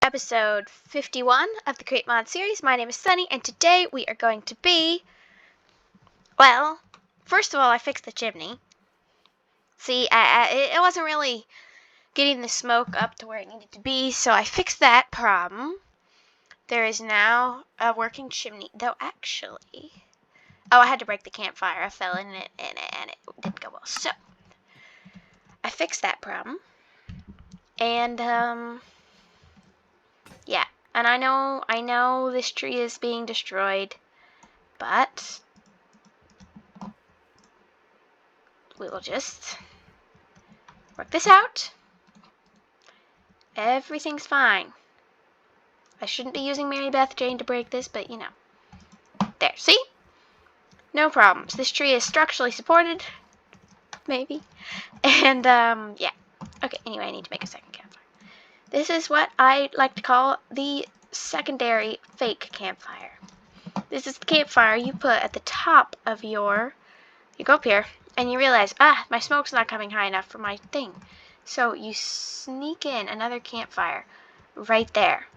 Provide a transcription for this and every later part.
episode 51 of the Create Mod series. My name is Sunny, and today we are going to be, well, first of all, I fixed the chimney. See, it wasn't really getting the smoke up to where it needed to be, so I fixed that problem. There is now a working chimney, though actually, I had to break the campfire. I fell in it, and it didn't go well. So, I fixed that problem, and, yeah. And I know this tree is being destroyed, but we will just work this out. Everything's fine. I shouldn't be using Mary Beth Jane to break this, but you know. There, see? No problems. This tree is structurally supported, maybe. And, yeah. Okay, anyway, I need to make a second campfire. This is what I like to call the secondary fake campfire. This is the campfire you put at the top of your... You go up here, and you realize, my smoke's not coming high enough for my thing. So you sneak in another campfire right there.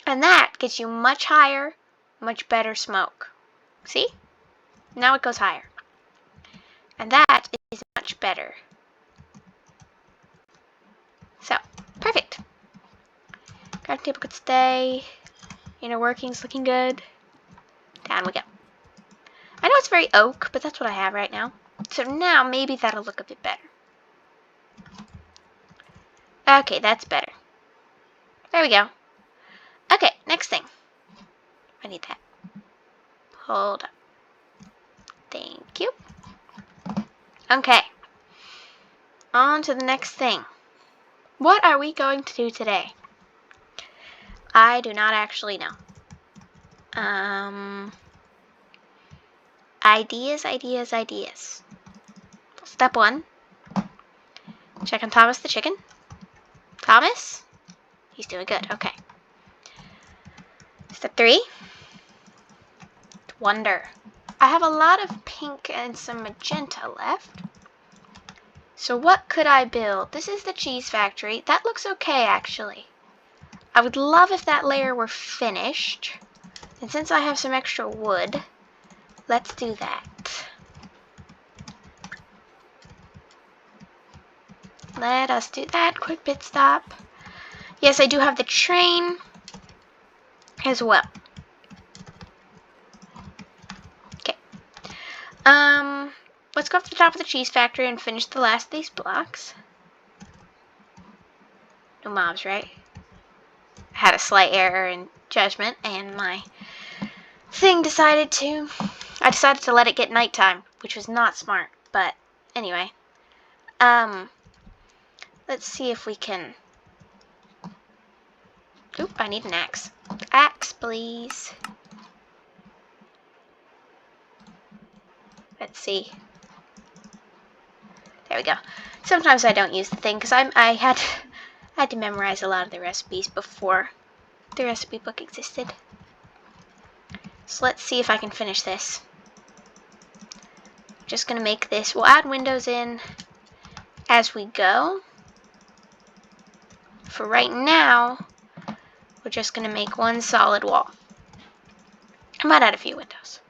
And that gets you much higher, much better smoke. See? Now it goes higher. And that is much better. So, perfect. Crafting table could stay. Inner workings looking good. Down we go. I know it's very oak, but that's what I have right now. So now maybe that'll look a bit better. Okay, that's better. There we go. Okay, next thing. I need that. Hold up. Thank you. Okay. On to the next thing. What are we going to do today? I do not actually know. Ideas. Step 1. Check on Thomas the chicken. Thomas? He's doing good. Okay. Step 3. Wonder. I have a lot of pink and some magenta left. So what could I build? This is the cheese factory. That looks okay, actually. I would love if that layer were finished. And since I have some extra wood, let's do that. Let us do that. Quick pit stop. Yes, I do have the train as well. Okay. Let's go up to the top of the cheese factory and finish the last of these blocks. No mobs, right? I had a slight error in judgment, and my thing decided to... I decided to let it get nighttime, which was not smart, but anyway. Let's see if we can... Oop, I need an axe. Axe, please. Let's see. There we go. Sometimes I don't use the thing, because I had to memorize a lot of the recipes before the recipe book existed. So let's see if I can finish this. Just going to make this... We'll add windows in as we go. For right now, we're just going to make one solid wall. I might add a few windows.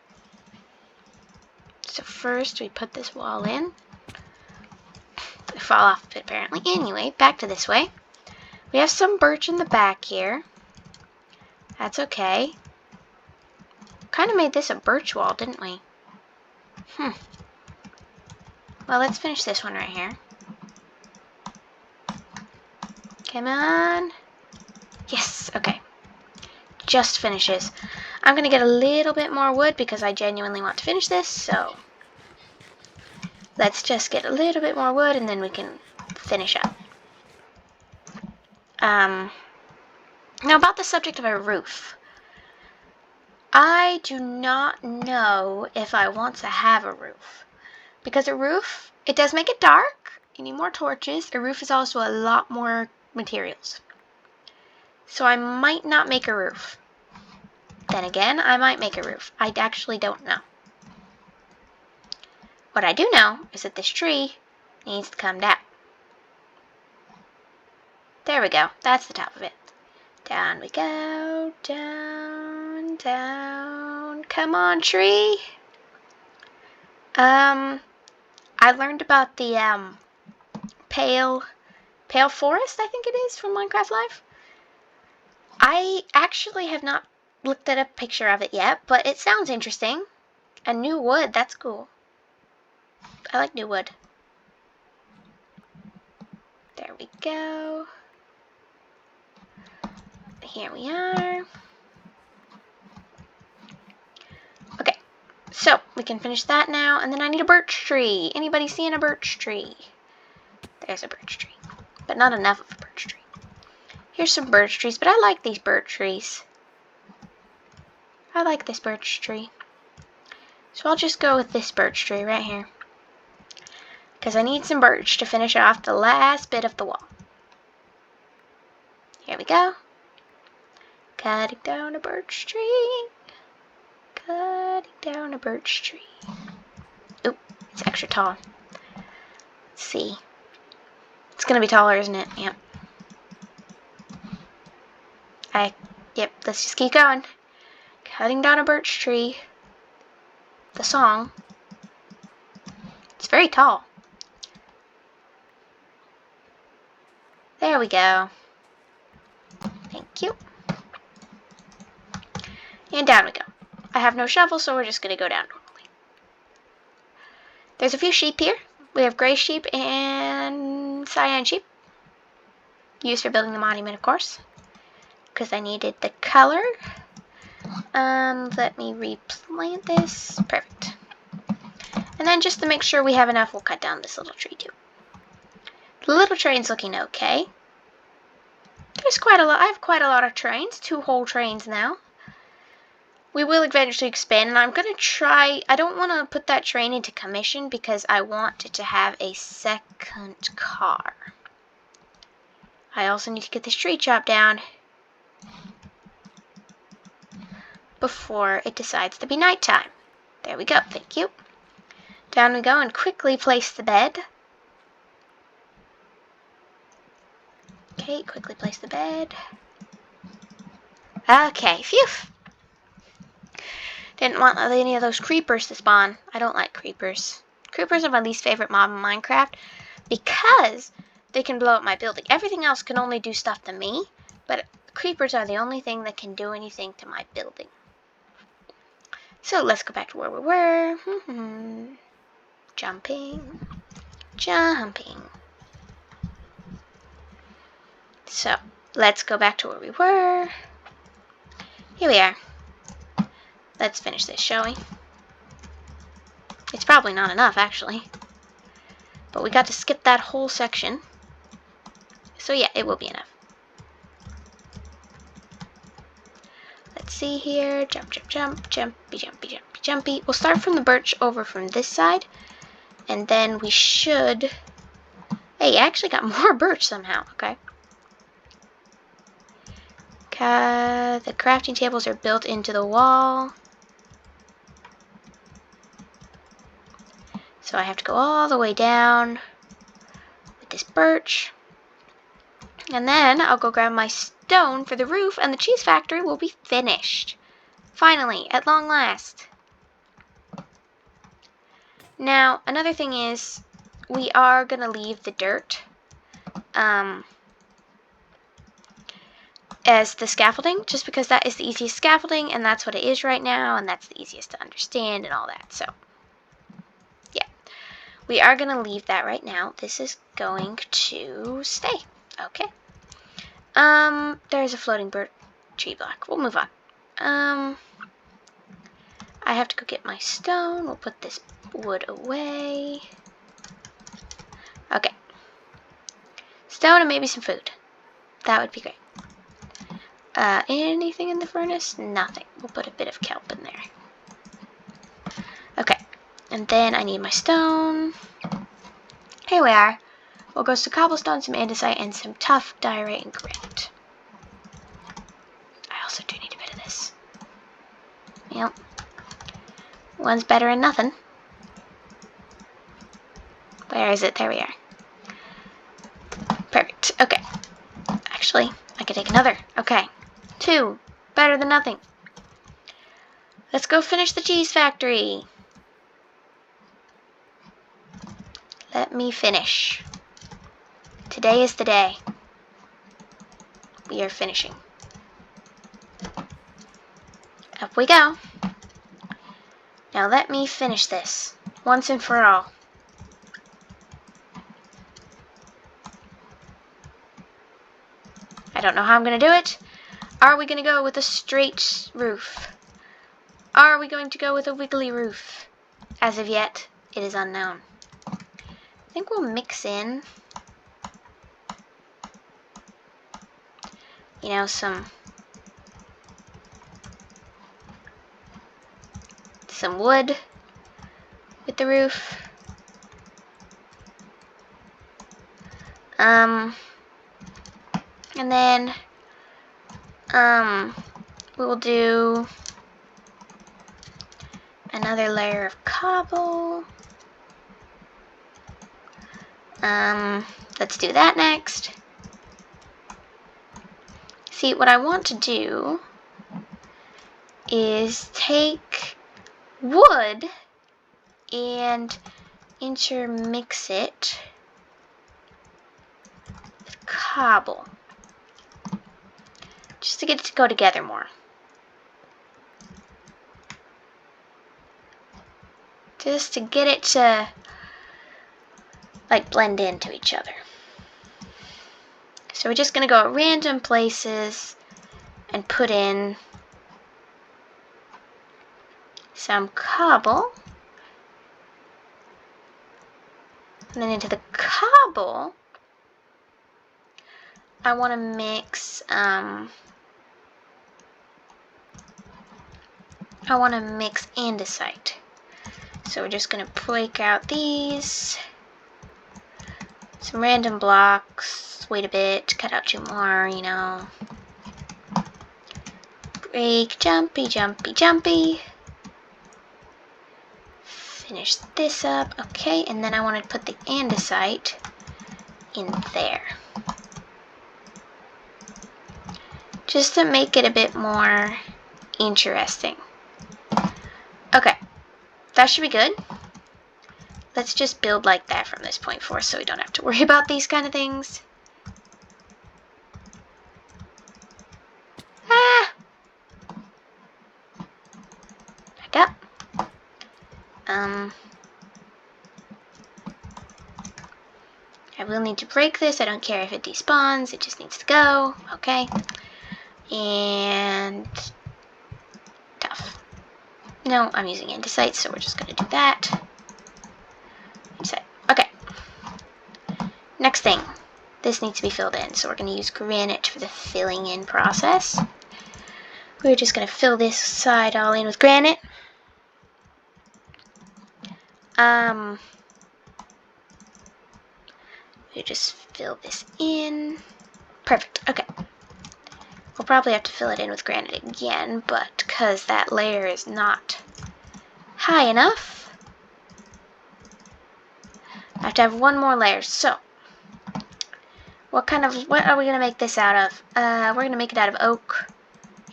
So first we put this wall in. We fall off a bit apparently. Anyway, back to this way. We have some birch in the back here. That's okay. Kind of made this a birch wall, didn't we? Well, let's finish this one right here. Come on. Yes, okay. Just finishes. I'm going to get a little bit more wood because I genuinely want to finish this, so let's just get a little bit more wood and then we can finish up. Now about the subject of a roof. I do not know if I want to have a roof. Because a roof, it does make it dark. You need more torches. A roof is also a lot more materials. So I might not make a roof. Then again, I might make a roof. I actually don't know. What I do know is that this tree needs to come down. There we go. That's the top of it. Down we go. Down, down. Come on, tree. I learned about the, pale forest, I think it is, from Minecraft Live. I actually have not looked at a picture of it yet, but it sounds interesting. And new wood, that's cool. I like new wood. There we go. Here we are. Okay, so we can finish that now, and then I need a birch tree. Anybody seeing a birch tree? There's a birch tree, but not enough of a birch tree. Here's some birch trees, but I like these birch trees. I like this birch tree. So I'll just go with this birch tree right here, because I need some birch to finish off the last bit of the wall. Here we go. Cutting down a birch tree. Cutting down a birch tree. Oop, it's extra tall. Let's see. It's gonna be taller, isn't it? Yep. Yep, let's just keep going. Cutting down a birch tree. The song. It's very tall. There we go. Thank you. And down we go. I have no shovel, so we're just going to go down normally. There's a few sheep here. We have gray sheep and cyan sheep. Used for building the monument, of course. Because I needed the color. Let me replant this. Perfect. And then just to make sure we have enough, we'll cut down this little tree too. The little train's looking okay. There's quite a lot. I have quite a lot of trains. 2 whole trains now. We will eventually expand, and I'm going to try. I don't want to put that train into commission because I want it to have a second car. I also need to get this tree chopped down before it decides to be nighttime. There we go. Thank you. Down we go and quickly place the bed. Okay, quickly place the bed. Okay, phew. Didn't want any of those creepers to spawn. I don't like creepers. Creepers are my least favorite mob in Minecraft because they can blow up my building. Everything else can only do stuff to me, but creepers are the only thing that can do anything to my building. So let's go back to where we were. Jumping. Jumping. So let's go back to where we were. Here we are. Let's finish this, shall we? It's probably not enough, actually. But we got to skip that whole section. So yeah, it will be enough. Let's see here. Jump, jump, jump. Jumpy, jumpy, jumpy, jumpy. We'll start from the birch over from this side. And then we should... Hey, I actually got more birch somehow. Okay. The crafting tables are built into the wall. So I have to go all the way down with this birch. And then I'll go grab my stone for the roof, and the cheese factory will be finished. Finally, at long last. Now, another thing is, we are going to leave the dirt as the scaffolding, just because that is the easiest scaffolding, and that's what it is right now, and that's the easiest to understand and all that. So, yeah. We are going to leave that right now. This is going to stay. Okay. There's a floating bird tree block. We'll move on. I have to go get my stone. We'll put this wood away. Okay. Stone and maybe some food. That would be great. Anything in the furnace? Nothing. We'll put a bit of kelp in there. Okay. And then I need my stone. Here we are. We'll go some cobblestone, some andesite, and some tough diorite and granite. I also do need a bit of this. Yep. One's better than nothing. Where is it? There we are. Perfect. Okay. Actually, I could take another. Okay. 2. Better than nothing. Let's go finish the cheese factory. Let me finish. Today is the day. We are finishing. Up we go. Now let me finish this once and for all. I don't know how I'm going to do it. Are we going to go with a straight roof? Are we going to go with a wiggly roof? As of yet, it is unknown. I think we'll mix in, you know, some wood with the roof. And then we will do another layer of cobble. Let's do that next. See, what I want to do is take wood and intermix it with cobble, just to get it to go together more. Just to get it to like blend into each other. So we're just going to go at random places and put in some cobble. And then into the cobble, I want to mix andesite. So we're just going to break out these, some random blocks, wait a bit, cut out 2 more, you know. Break, jumpy, jumpy, jumpy. Finish this up, okay, and then I want to put the andesite in there. Just to make it a bit more interesting. Okay, that should be good. Let's just build like that from this point forward so we don't have to worry about these kind of things. Back up. I will need to break this. I don't care if it despawns. It just needs to go. Okay. And tough. No, I'm using andesite, so we're just going to do that. Andesite. Okay. Next thing. This needs to be filled in, so we're going to use granite for the filling in process. We're just going to fill this side all in with granite. We just fill this in. Perfect. Okay. We'll probably have to fill it in with granite again, but because that layer is not high enough, I have to have 1 more layer. So, what are we going to make this out of? We're going to make it out of oak,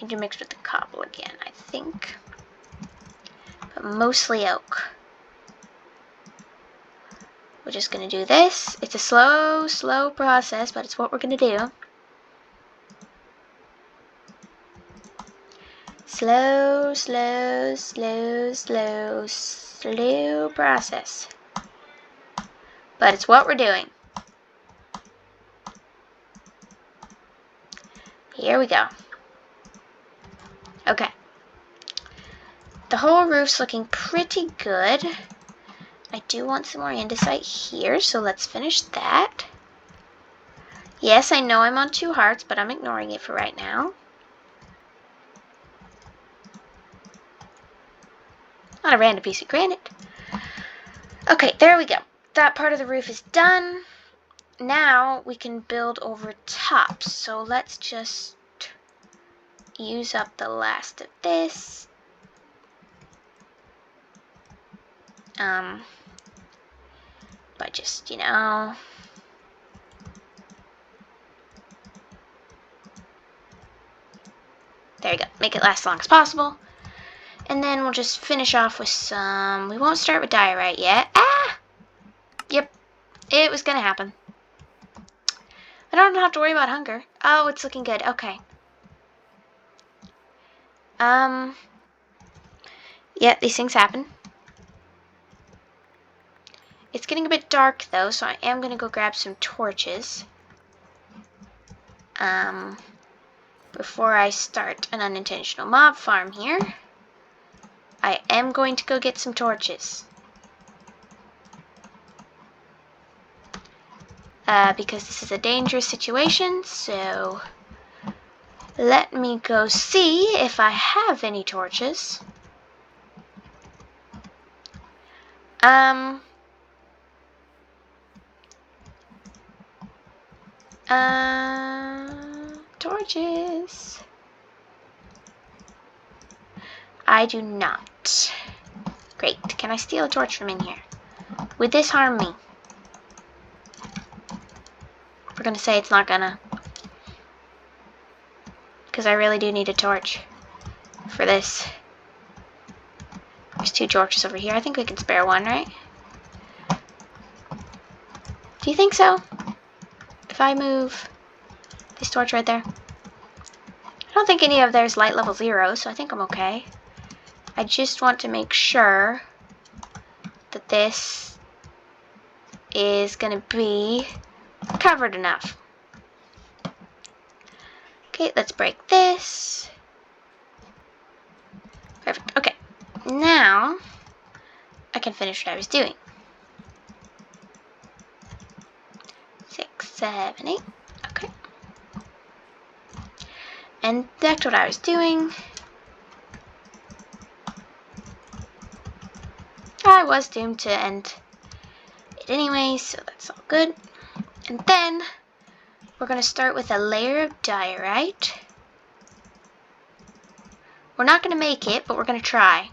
intermixed with the cobble again, I think. But mostly oak. We're just going to do this. It's a slow process, but it's what we're going to do. Slow process. But it's what we're doing. Here we go. Okay. The whole roof's looking pretty good. I do want some more andesite here, so let's finish that. Yes, I know I'm on 2 hearts, but I'm ignoring it for right now. Not a random piece of granite. Okay, there we go. That part of the roof is done. Now we can build over top. So let's just use up the last of this. By just, you know, you go. Make it last as long as possible. And then we'll just finish off with some... We won't start with diorite yet. Ah! Yep. It was going to happen. I don't have to worry about hunger. Oh, it's looking good. Okay. Yeah, these things happen. It's getting a bit dark, though, so I am going to go grab some torches. Before I start an unintentional mob farm here, I am going to go get some torches. Because this is a dangerous situation, so let me go see if I have any torches. Torches. I do not. Great. Can I steal a torch from in here? Would this harm me? We're gonna say it's not gonna. Because I really do need a torch for this. There's 2 torches over here. I think we can spare one, right? Do you think so? If I move this torch right there? I don't think any of theirs light level 0, so I think I'm okay. I just want to make sure that this is going to be covered enough. Okay, let's break this. Perfect. Okay, now I can finish what I was doing. 6, 7, 8. Okay. And that's what I was doing. I was doomed to end it anyway, so that's all good. And then we're going to start with a layer of diorite. We're not going to make it, but we're going to try.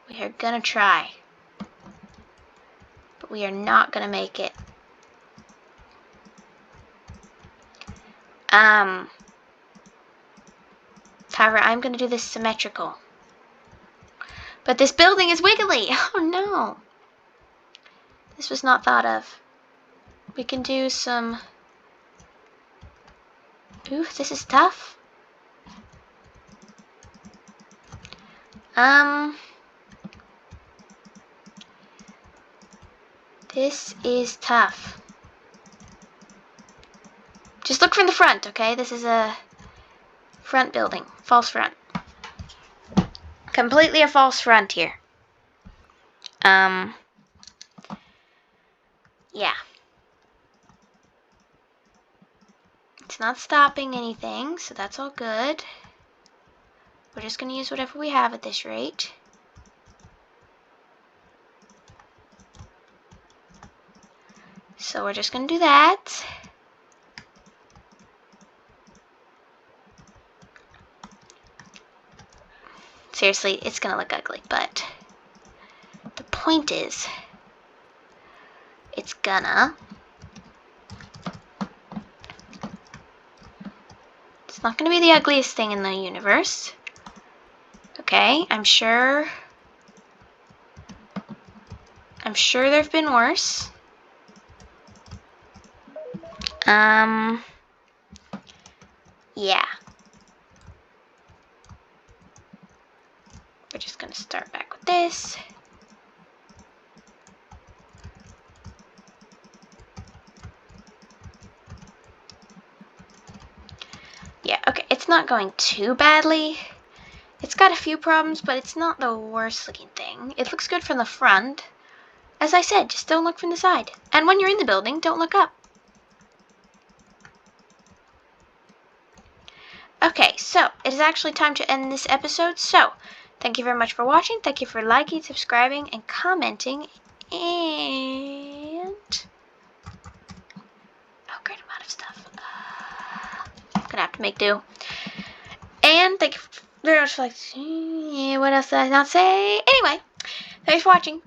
We are going to try. But we are not going to make it. However, I'm going to do this symmetrical. But this building is wiggly. Oh no. This was not thought of. We can do some... Ooh, this is tough. This is tough. Just look from the front, okay? This is a front building. False front. Completely a false front here. Yeah. It's not stopping anything, so that's all good. We're just going to use whatever we have at this rate. So we're just going to do that. Seriously, it's going to look ugly, but the point is, it's gonna... It's not going to be the ugliest thing in the universe. Okay, I'm sure there have been worse. Yeah. We're just going to start back with this. Yeah, okay, it's not going too badly. It's got a few problems, but it's not the worst looking thing. It looks good from the front. As I said, just don't look from the side. And when you're in the building, don't look up. Okay, so it is actually time to end this episode. So, thank you very much for watching. Thank you for liking, subscribing, and commenting. And... oh, great amount of stuff. Gonna have to make do. And thank you very much for like... what else did I not say? Anyway, thanks for watching.